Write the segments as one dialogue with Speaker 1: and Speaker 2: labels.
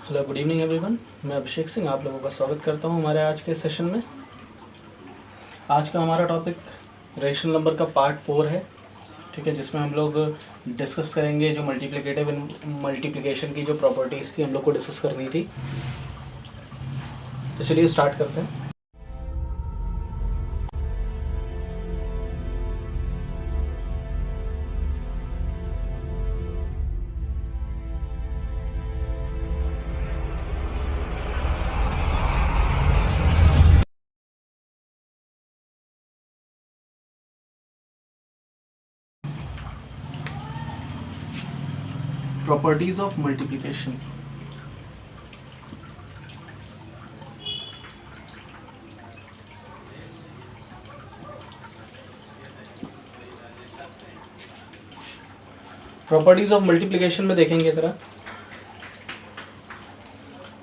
Speaker 1: Hello, good evening everyone. मैं अभिषेक सिंह आप लोगों का स्वागत करता हूं हमारे आज के सेशन में। आज का हमारा टॉपिक रेशनल नंबर का पार्ट 4 है, ठीक है, जिसमें हम लोग डिस्कस करेंगे जो मल्टीप्लिकेटिव मल्टीप्लिकेशन की जो प्रॉपर्टीज़ थी हम लोग को डिस्कस करनी थी। तो चलिए स्टार्ट करते हैं। Properties of multiplication. Properties of multiplication में देखेंगे ज़रा।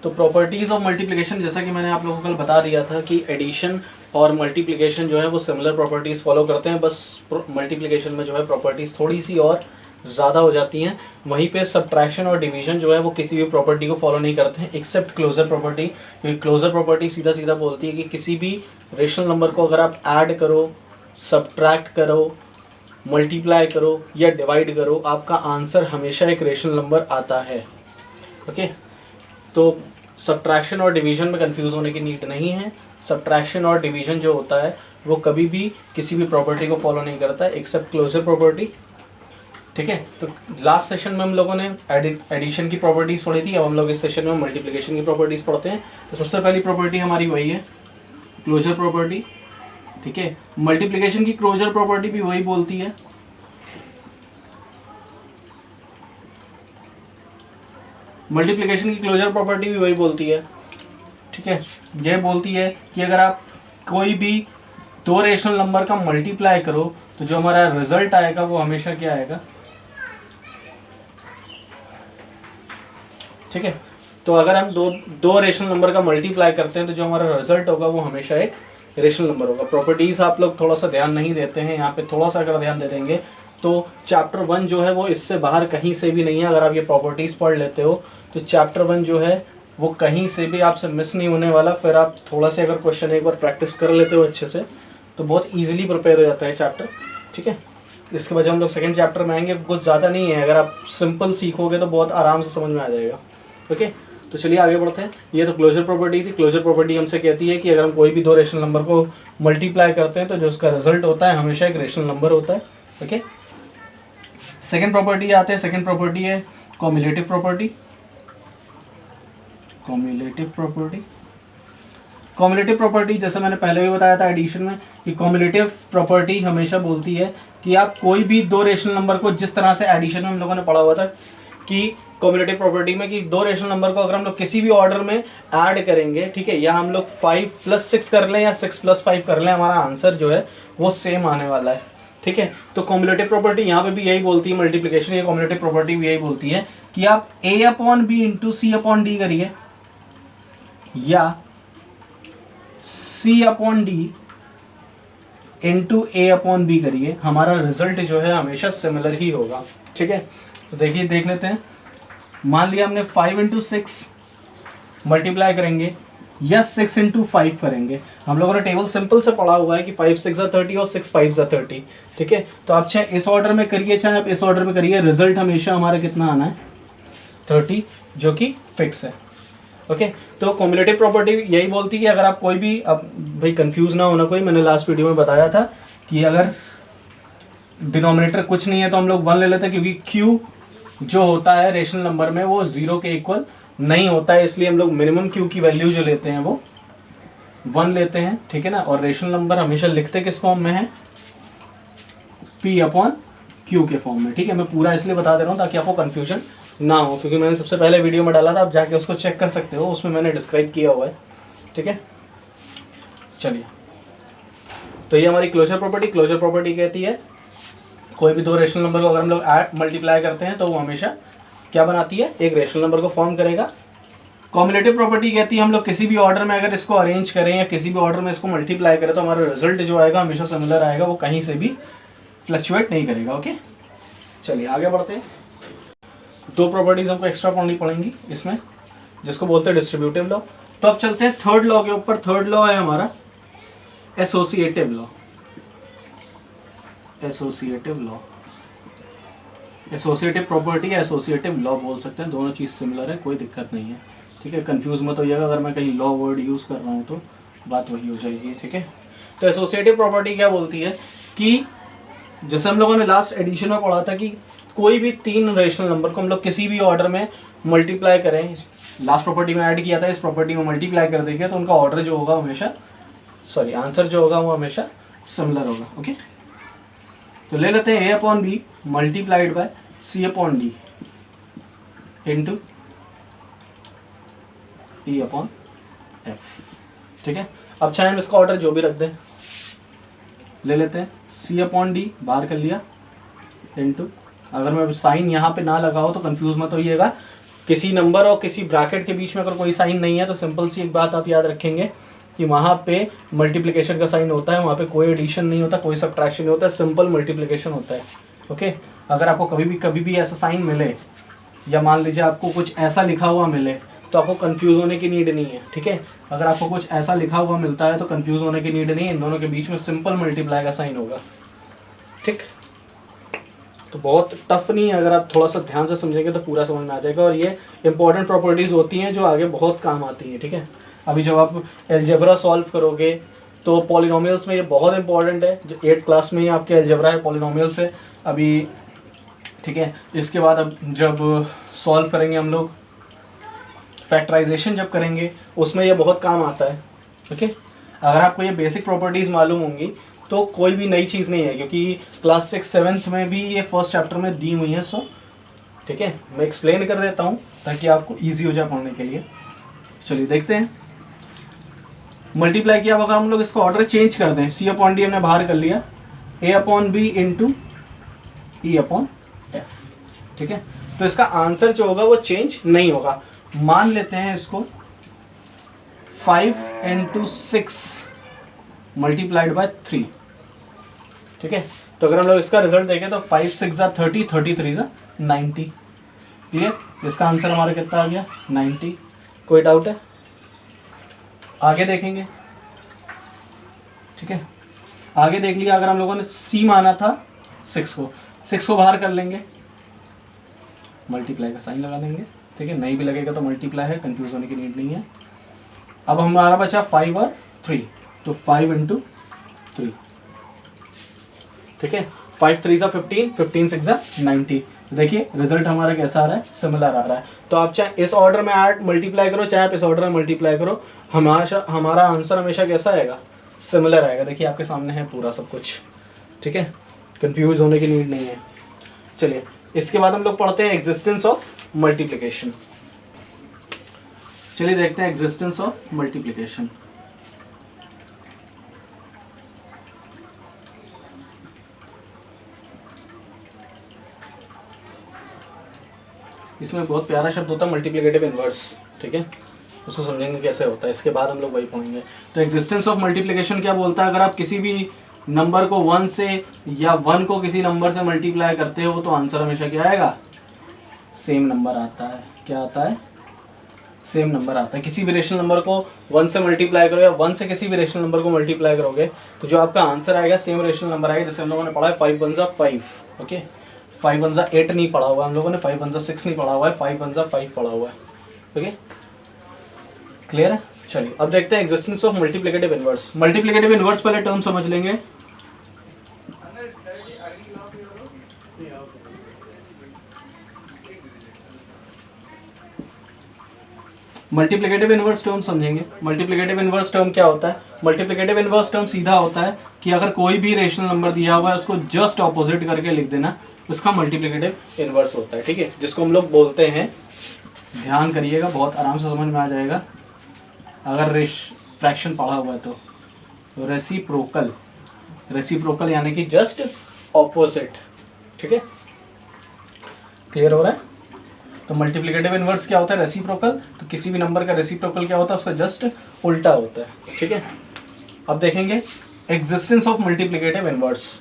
Speaker 1: तो प्रॉपर्टीज ऑफ मल्टीप्लिकेशन, जैसा कि मैंने आप लोगों को कल बता दिया था कि एडिशन और मल्टीप्लिकेशन जो है वो सिमिलर प्रॉपर्टीज़ फॉलो करते हैं, बस मल्टीप्लिकेशन में जो है प्रॉपर्टीज़ थोड़ी सी और ज़्यादा हो जाती हैं। वहीं पे सब्ट्रैक्शन और डिवीजन जो है वो किसी भी प्रॉपर्टी को फॉलो नहीं करते हैं एक्सेप्ट क्लोजर प्रॉपर्टी, क्योंकि क्लोजर प्रॉपर्टी सीधा सीधा बोलती है कि किसी भी रेशनल नंबर को अगर आप ऐड करो, सब्ट्रैक्ट करो, मल्टीप्लाई करो या डिवाइड करो, आपका आंसर हमेशा एक रेशनल नंबर आता है। ओके, तो सब्ट्रैक्शन और डिवीजन में कंफ्यूज होने की नीड नहीं है। सब्ट्रैक्शन और डिवीजन जो होता है वो कभी भी किसी भी प्रॉपर्टी को फॉलो नहीं करता है एक्सेप्ट क्लोजर प्रॉपर्टी, ठीक है। तो लास्ट सेशन में हम लोगों ने एडिशन की प्रॉपर्टीज़ पढ़ी थी, अब हम लोग इस सेशन में मल्टीप्लिकेशन की प्रॉपर्टीज़ पढ़ते हैं। तो सबसे पहली प्रॉपर्टी हमारी वही है क्लोजर प्रॉपर्टी, ठीक है। मल्टीप्लिकेशन की क्लोजर प्रॉपर्टी भी वही बोलती है, मल्टीप्लिकेशन की क्लोजर प्रॉपर्टी भी वही बोलती है, ठीक है। यह बोलती है कि अगर आप कोई भी दो रेशनल नंबर का मल्टीप्लाई करो तो जो हमारा रिजल्ट आएगा वो हमेशा क्या आएगा, ठीक है। तो अगर हम दो रेशनल नंबर का मल्टीप्लाई करते हैं तो जो हमारा रिजल्ट होगा वो हमेशा एक रेशनल नंबर होगा। प्रॉपर्टीज़ आप लोग थोड़ा सा ध्यान नहीं देते हैं, यहाँ पे थोड़ा सा अगर ध्यान दे देंगे तो चैप्टर 1 जो है वो इससे बाहर कहीं से भी नहीं है। अगर आप ये प्रॉपर्टीज़ पढ़ लेते हो तो चैप्टर 1 जो है वो कहीं से भी आपसे मिस नहीं होने वाला। फिर आप थोड़ा से अगर क्वेश्चन एक बार प्रैक्टिस कर लेते हो अच्छे से तो बहुत ईजिली प्रिपेयर हो जाता है चैप्टर, ठीक है। इसके बाद हम लोग सेकंड चैप्टर में आएंगे, कुछ ज़्यादा नहीं है, अगर आप सिंपल सीखोगे तो बहुत आराम से समझ में आ जाएगा। ओके, तो चलिए आगे बढ़ते हैं। ये तो क्लोजर प्रॉपर्टी थी। क्लोजर प्रॉपर्टी हमसे कहती है कि अगर हम कोई भी दो रेशनल नंबर को मल्टीप्लाई करते हैं तो जो उसका रिजल्ट होता है हमेशा एक रेशनल नंबर होता है। ओके, सेकेंड प्रॉपर्टी आते हैं। सेकेंड प्रॉपर्टी है cumulative property. Cumulative property, cumulative property जैसे मैंने पहले भी बताया था एडिशन में कि कॉम्युलेटिव प्रॉपर्टी हमेशा बोलती है कि आप कोई भी दो रेशनल नंबर को, जिस तरह से एडिशन में हम लोगों ने पढ़ा हुआ था कि कॉम्युलेटिव प्रॉपर्टी में कि दो रेशनल नंबर को अगर हम लोग किसी भी ऑर्डर में ऐड करेंगे, ठीक है, या हम लोग 5 + 6 कर लें या 6 + 5 कर लें, हमारा आंसर जो है वो सेम आने वाला है, ठीक है। तो कॉम्युलेटिव प्रॉपर्टी यहाँ पे भी यही बोलती है, मल्टीप्लिकेशन या कॉम्युलेटिव प्रॉपर्टी भी यही बोलती है कि आप A/B इंटू C/D करिए या C/D इंटू A/B करिए, हमारा रिजल्ट जो है हमेशा सिमिलर ही होगा, ठीक है। तो देखिए, देख लेते हैं। मान लिया हमने 5 × 6 मल्टीप्लाई करेंगे या 6 × 5 करेंगे। हम लोगों ने टेबल सिंपल से पढ़ा हुआ है कि 5 × 6 = 30 और 6 × 5 = 30, ठीक है। तो आप चाहे इस ऑर्डर में करिए चाहे आप इस ऑर्डर में करिए, रिजल्ट हमेशा हमारा कितना आना है, 30, जो कि फिक्स है। ओके, तो कॉम्युलेटिव प्रॉपर्टी यही बोलती है कि अगर आप कोई भी, अब भाई कंफ्यूज ना होना कोई, मैंने लास्ट वीडियो में बताया था कि अगर डिनोमिनेटर कुछ नहीं है तो हम लोग 1 ले लेते हैं, क्योंकि Q जो होता है रेशनल नंबर में वो 0 के इक्वल नहीं होता है, इसलिए हम लोग मिनिमम Q की वैल्यू जो लेते हैं वो 1 लेते हैं, ठीक है ना। और रेशनल नंबर हमेशा लिखते किस फॉर्म में है, P/Q के फॉर्म में, ठीक है। मैं पूरा इसलिए बता दे रहा हूँ ताकि आपको कन्फ्यूजन ना हो, क्योंकि मैंने सबसे पहले वीडियो में डाला था, आप जाके उसको चेक कर सकते हो, उसमें मैंने डिस्क्राइब किया हुआ है, ठीक है। चलिए, तो ये हमारी क्लोजर प्रॉपर्टी। क्लोजर प्रॉपर्टी कहती है कोई भी दो रेशनल नंबर को अगर हम लोग मल्टीप्लाई करते हैं तो वो हमेशा क्या बनाती है, एक रेशनल नंबर को फॉर्म करेगा। कॉम्युलेटिव प्रॉपर्टी कहती है हम लोग किसी भी ऑर्डर में अगर इसको अरेंज करें या किसी भी ऑर्डर में इसको मल्टीप्लाई करें तो हमारा रिजल्ट जो आएगा हमेशा सिमिलर आएगा, वो कहीं से भी फ्लक्चुएट नहीं करेगा। ओके, चलिए आगे बढ़ते हैं। दो प्रॉपर्टीज हमको एक्स्ट्रा पढ़नी पड़ेंगी इसमें। जिसको बोलते हैं डिस्ट्रीब्यूटिव लॉ। तो अब चलते हैं थर्ड लॉ के ऊपर। थर्ड लॉ है हमारा associative law. Associative law, associative property या एसोसिएटिव लॉ बोल सकते हैं, दोनों चीज़ सिमिलर है, कोई दिक्कत नहीं है। ठीक है, कंफ्यूज मत होइएगा अगर मैं कहीं लॉ वर्ड यूज़ कर रहा हूँ तो बात वही हो जाएगी। ठीक है, तो एसोसिएटिव प्रॉपर्टी क्या बोलती है कि जैसे हम लोगों ने लास्ट एडिशन में पढ़ा था कि कोई भी तीन रेशनल नंबर को हम लोग किसी भी ऑर्डर में मल्टीप्लाई करें, लास्ट प्रॉपर्टी में ऐड किया था, इस प्रॉपर्टी में मल्टीप्लाई कर देंगे तो उनका ऑर्डर जो होगा हमेशा, सॉरी आंसर जो होगा वो हमेशा सिमिलर होगा। ओके, तो ले लेते हैं a/b multiplied by c/d into e/f। ठीक है, अब चाहे हम इसका ऑर्डर जो भी रख दें, ले लेते हैं c/d बाहर कर लिया इंटू, अगर मैं साइन यहाँ पे ना लगाओ तो कंफ्यूज मत होइएगा, किसी नंबर और किसी ब्रैकेट के बीच में अगर कोई साइन नहीं है तो सिंपल सी एक बात आप याद रखेंगे कि वहाँ पे मल्टीप्लिकेशन का साइन होता है, वहाँ पे कोई एडिशन नहीं होता, कोई सब्ट्रैक्शन नहीं होता, सिंपल मल्टीप्लिकेशन होता है। ओके, अगर आपको कभी भी ऐसा साइन मिले या मान लीजिए आपको कुछ ऐसा लिखा हुआ मिले तो आपको कंफ्यूज होने की नीड नहीं है। ठीक है, अगर आपको कुछ ऐसा लिखा हुआ मिलता है तो कंफ्यूज होने की नीड नहीं है, इन दोनों के बीच में सिंपल मल्टीप्लाई का साइन होगा। ठीक, तो बहुत टफ नहीं है, अगर आप थोड़ा सा ध्यान से समझेंगे तो पूरा समझ में आ जाएगा, और ये इंपॉर्टेंट प्रॉपर्टीज़ होती हैं जो आगे बहुत काम आती हैं। ठीक है, अभी जब आप अलजेब्रा सॉल्व करोगे तो पॉलिनोमियल्स में ये बहुत इंपॉर्टेंट है, जो 8th क्लास में ही आपके अलजेब्रा है पॉलिनोमियल्स है अभी। ठीक है, इसके बाद अब जब सॉल्व करेंगे हम लोग फैक्टराइजेशन जब करेंगे उसमें ये बहुत काम आता है। ओके, अगर आपको ये बेसिक प्रॉपर्टीज़ मालूम होंगी तो कोई भी नई चीज़ नहीं है, क्योंकि क्लास 6 7th में भी ये फर्स्ट चैप्टर में दी हुई है। सो ठीक है, मैं एक्सप्लेन कर देता हूँ ताकि आपको ईजी हो जाए पढ़ने के लिए। चलिए देखते हैं, मल्टीप्लाई किया, अगर हम लोग इसका ऑर्डर चेंज कर दें, c/d हमने बाहर कर लिया, a/b इंटू e/f। ठीक है, तो इसका आंसर जो होगा वो चेंज नहीं होगा। मान लेते हैं इसको 5 × 6 मल्टीप्लाइड बाय 3। ठीक है, तो अगर हम लोग इसका रिजल्ट देखें तो 5 6 30, 33 90। क्लियर, इसका आंसर हमारा कितना आ गया 90। कोई डाउट है? आगे देखेंगे। ठीक है, आगे देख लिया, अगर हम लोगों ने c माना था 6 को बाहर कर लेंगे, मल्टीप्लाई का साइन लगा देंगे। ठीक है, नहीं भी लगेगा तो मल्टीप्लाई है, कंफ्यूज होने की नीड नहीं है। अब हमारा बचा 5 और 3, तो 5 × 3। ठीक है, 5 3 15, 15 6 90। देखिए रिजल्ट हमारा कैसा आ रहा है, सिमिलर आ रहा है। तो आप चाहे इस ऑर्डर में ऐड मल्टीप्लाई करो, चाहे आप इस ऑर्डर में मल्टीप्लाई करो, हमारा आंसर हमेशा कैसा आएगा, सिमिलर आएगा। देखिए आपके सामने है पूरा सब कुछ। ठीक है, कंफ्यूज होने की नीड नहीं है। चलिए इसके बाद हम लोग पढ़ते हैं एग्जिस्टेंस ऑफ मल्टीप्लिकेशन। चलिए देखते हैं एग्जिस्टेंस ऑफ मल्टीप्लिकेशन। इसमें बहुत प्यारा शब्द होता है मल्टीप्लिकेटिव इनवर्स। ठीक है, उसको समझेंगे कैसे होता है, इसके बाद हम लोग वही पढ़ेंगे। तो एग्जिस्टेंस ऑफ मल्टीप्लिकेशन क्या बोलता है, अगर आप किसी भी नंबर को 1 से या 1 को किसी नंबर से मल्टीप्लाई करते हो तो आंसर हमेशा क्या आएगा, सेम नंबर आता है। क्या आता है, सेम नंबर आता है। किसी भी रेशनल नंबर को 1 से मल्टीप्लाई करो या 1 से किसी भी रेशनल नंबर को मल्टीप्लाई करोगे तो जो आपका आंसर आएगा सेम रेशनल नंबर आएगा। जैसे हम लोगों ने पढ़ा है 5 1 5। ओके, 5 1 8 नहीं पढ़ा हुआ हम लोगों ने, 5 1 6 नहीं पढ़ा हुआ है, 5 1 5 पढ़ा हुआ है। ओके, क्लियर है? चलिए अब देखते हैं existence of multiplicative inverse. Multiplicative inverse पहले टर्म समझ लेंगे। मल्टीप्लिकेटिव इनवर्स टर्म समझेंगे। मल्टीप्लिकेटिव इनवर्स टर्म क्या होता है, मल्टीप्लिकेटिव इनवर्स टर्म सीधा होता है कि अगर कोई भी रेशनल नंबर दिया हुआ है उसको जस्ट ऑपोजिट करके लिख देना, उसका मल्टीप्लिकेटिव इनवर्स होता है। ठीक है, जिसको हम लोग बोलते हैं, ध्यान करिएगा बहुत आराम से समझ में आ जाएगा अगर फ्रैक्शन पढ़ा हुआ है तो, रेसिप्रोकल। रेसिप्रोकल यानी कि जस्ट ऑपोजिट। ठीक है, क्लियर हो रहा है? तो मल्टीप्लिकेटिव इनवर्स क्या होता है, रेसिप्रोकल। तो किसी भी नंबर का रेसिप्रोकल क्या होता है, उसका जस्ट उल्टा होता है। ठीक है, अब देखेंगे एग्जिस्टेंस ऑफ मल्टीप्लिकेटिव इनवर्स।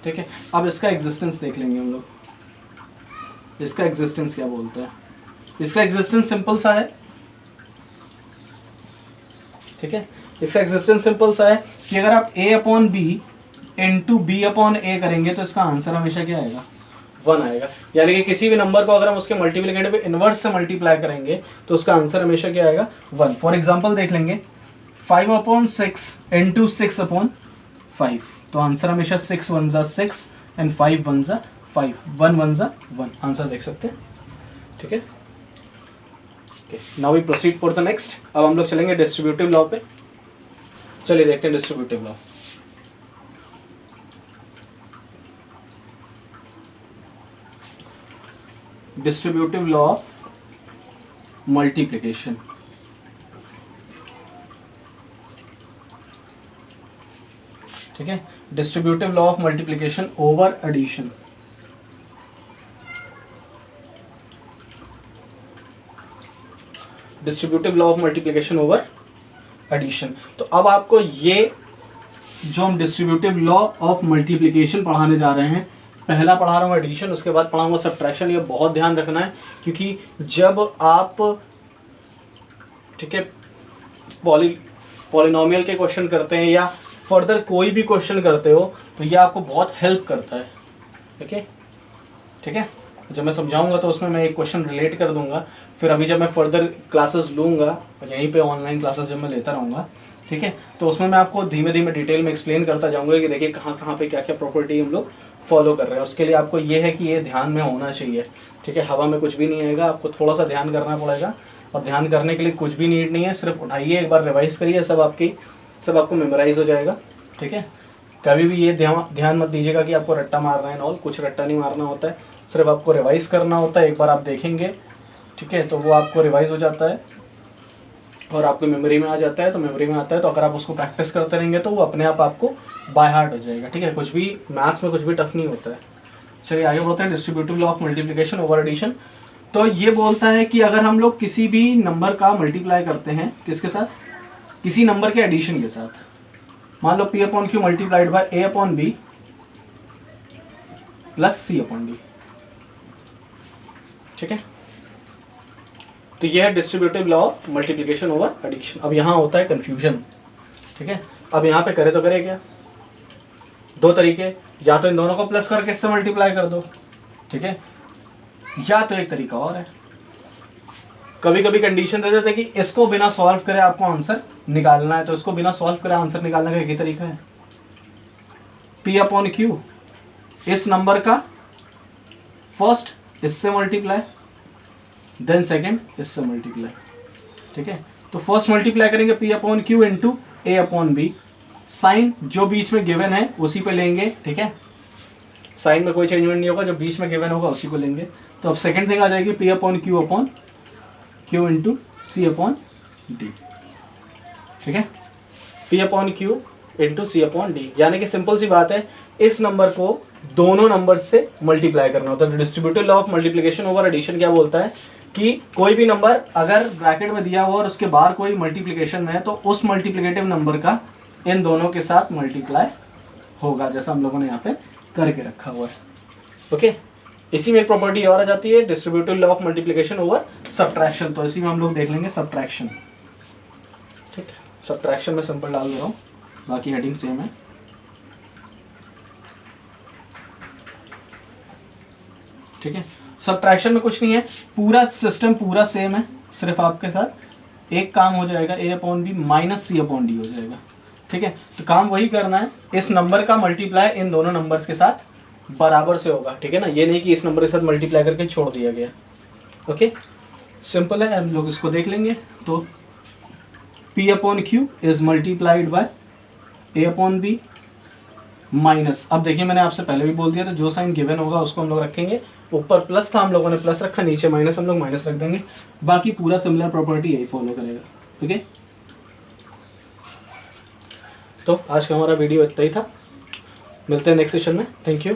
Speaker 1: ठीक है, अब इसका एग्जिस्टेंस देख लेंगे हम लोग। इसका एग्जिस्टेंस क्या बोलते हैं, इसका एग्जिस्टेंस सिंपल सा है ठीक है, इसका एग्जिस्टेंस सिंपल सा है कि अगर आप a upon B into B upon A करेंगे तो इसका आंसर हमेशा क्या आएगा, 1 आएगा। यानी कि किसी भी नंबर को अगर हम उसके मल्टीप्लिकेटिव इनवर्स से मल्टीप्लाई करेंगे तो उसका आंसर हमेशा क्या आएगा, 1। फॉर एग्जाम्पल देख लेंगे 5 अपॉन 6 इंटू 6 अपॉन 5, तो आंसर हमेशा 6 1 जा 6 एंड 5 1 जा 5, 1 1 जा 1, आंसर देख सकते हैं। ठीक है, now we proceed for the next. अब हम लोग चलेंगे डिस्ट्रीब्यूटिव लॉ पे। चलिए देखते हैं distributive law. Distributive law of multiplication. ठीक है, distributive law of multiplication over addition. Distributive law of multiplication over addition. तो अब आपको ये जो हम डिस्ट्रीब्यूटिव लॉ ऑफ मल्टीप्लिकेशन पढ़ाने जा रहे हैं, पहला पढ़ा रहा हूँ एडिशन, उसके बाद पढ़ाऊंगा सब्ट्रैक्शन। ये बहुत ध्यान रखना है क्योंकि जब आप, ठीक है, पॉलिनोमियल के क्वेश्चन करते हैं या फर्दर कोई भी क्वेश्चन करते हो तो ये आपको बहुत हेल्प करता है। ठीक है, जब मैं समझाऊंगा तो उसमें मैं एक क्वेश्चन रिलेट कर दूंगा, फिर अभी जब मैं फर्दर क्लासेस लूँगा यहीं पे ऑनलाइन क्लासेस जब मैं लेता रहूँगा, ठीक है, तो उसमें मैं आपको धीमे धीमे डिटेल में एक्सप्लेन करता जाऊँगा कि देखिए कहाँ कहाँ पे क्या क्या प्रॉपर्टी हम लोग फॉलो कर रहे हैं। उसके लिए आपको ये है कि ये ध्यान में होना चाहिए। ठीक है, हवा में कुछ भी नहीं आएगा, आपको थोड़ा सा ध्यान करना पड़ेगा, और ध्यान करने के लिए कुछ भी नीड नहीं है, सिर्फ उठाइए एक बार रिवाइज करिए, सब आपको मेमोराइज हो जाएगा। ठीक है, कभी भी ये ध्यान मत दीजिएगा कि आपको रट्टा मारना है नॉल, कुछ रट्टा नहीं मारना होता है, सिर्फ आपको रिवाइज करना होता है। एक बार आप देखेंगे, ठीक है, तो वो आपको रिवाइज हो जाता है और आपको मेमोरी में आ जाता है। तो मेमोरी में आता है तो अगर आप उसको प्रैक्टिस करते रहेंगे तो वो अपने आप आपको बाय हार्ट हो जाएगा। ठीक है, कुछ भी मैथ्स में कुछ भी टफ नहीं होता है। चलिए आगे बढ़ते हैं। Distributive law of multiplication over addition. तो ये बोलता है कि अगर हम लोग किसी भी नंबर का मल्टीप्लाई करते हैं, किसके साथ, किसी नंबर के एडिशन के साथ, मान लो p upon q multiplied by a upon b plus c upon d. ठीक है, तो यह है distributive law of multiplication over addition. अब यहाँ होता है कंफ्यूजन। ठीक है, अब यहाँ पे करे तो करे क्या, दो तरीके, या तो इन दोनों को प्लस करके इससे मल्टीप्लाई कर दो, ठीक है, या तो एक तरीका और है, कभी कभी कंडीशन दे देते हैं कि इसको बिना सॉल्व करे आपको आंसर निकालना है, तो इसको बिना सॉल्व करे आंसर निकालने का एक ही तरीका है, p अपॉन क्यू, इस नंबर का फर्स्ट इससे मल्टीप्लाई, देन सेकेंड इससे मल्टीप्लाई। ठीक है, तो फर्स्ट मल्टीप्लाई करेंगे p upon q into a upon b, sign जो बीच में गिवन है उसी पे लेंगे। ठीक है, साइन में कोई चेंजमेंट नहीं होगा, जो बीच में गिवन होगा उसी को लेंगे। तो अब सेकेंड थिंग आ जाएगी p अपॉन क्यू इंटू सी अपॉन डी। ठीक है, p अपॉन क्यू इंटू सी अपॉन डी, यानी कि सिंपल सी बात है, इस नंबर को दोनों नंबर से मल्टीप्लाई करना होता है। Distributive law of multiplication over addition क्या बोलता है कि कोई भी नंबर अगर ब्रैकेट में दिया हुआ और उसके बाहर कोई मल्टीप्लिकेशन में है तो उस मल्टीप्लिकेटिव नंबर का इन दोनों के साथ मल्टीप्लाई होगा, जैसा हम लोगों ने यहाँ पे करके रखा हुआ है। ओके, इसी में एक प्रॉपर्टी और आ जाती है, distributive law of multiplication over subtraction. तो इसी में हम लोग देख लेंगे सब्ट्रैक्शन। ठीक है, सब्ट्रैक्शन में सिंपल डाल दे रहा हूँ, बाकी हेडिंग सेम है। ठीक है, सब्ट्रैक्शन में कुछ नहीं है, पूरा सिस्टम पूरा सेम है, सिर्फ आपके साथ एक काम हो जाएगा, a upon b minus c upon d हो जाएगा। ठीक है, तो काम वही करना है, इस नंबर का मल्टीप्लाई इन दोनों नंबर्स के साथ बराबर से होगा। ठीक है ना, ये नहीं कि इस नंबर के साथ मल्टीप्लाई करके छोड़ दिया गया। ओके, सिंपल है, हम लोग इसको देख लेंगे। तो p upon q is multiplied by a upon b minus, अब देखिए मैंने आपसे पहले भी बोल दिया था, जो साइन गिवन होगा उसको हम लोग रखेंगे, ऊपर प्लस था हम लोगों ने प्लस रखा, नीचे माइनस हम लोग माइनस रख देंगे, बाकी पूरा सिमिलर प्रॉपर्टी यही फॉलो करेगा। ठीक है, तो आज का हमारा वीडियो इतना ही था, मिलते हैं नेक्स्ट सेशन में। Thank you.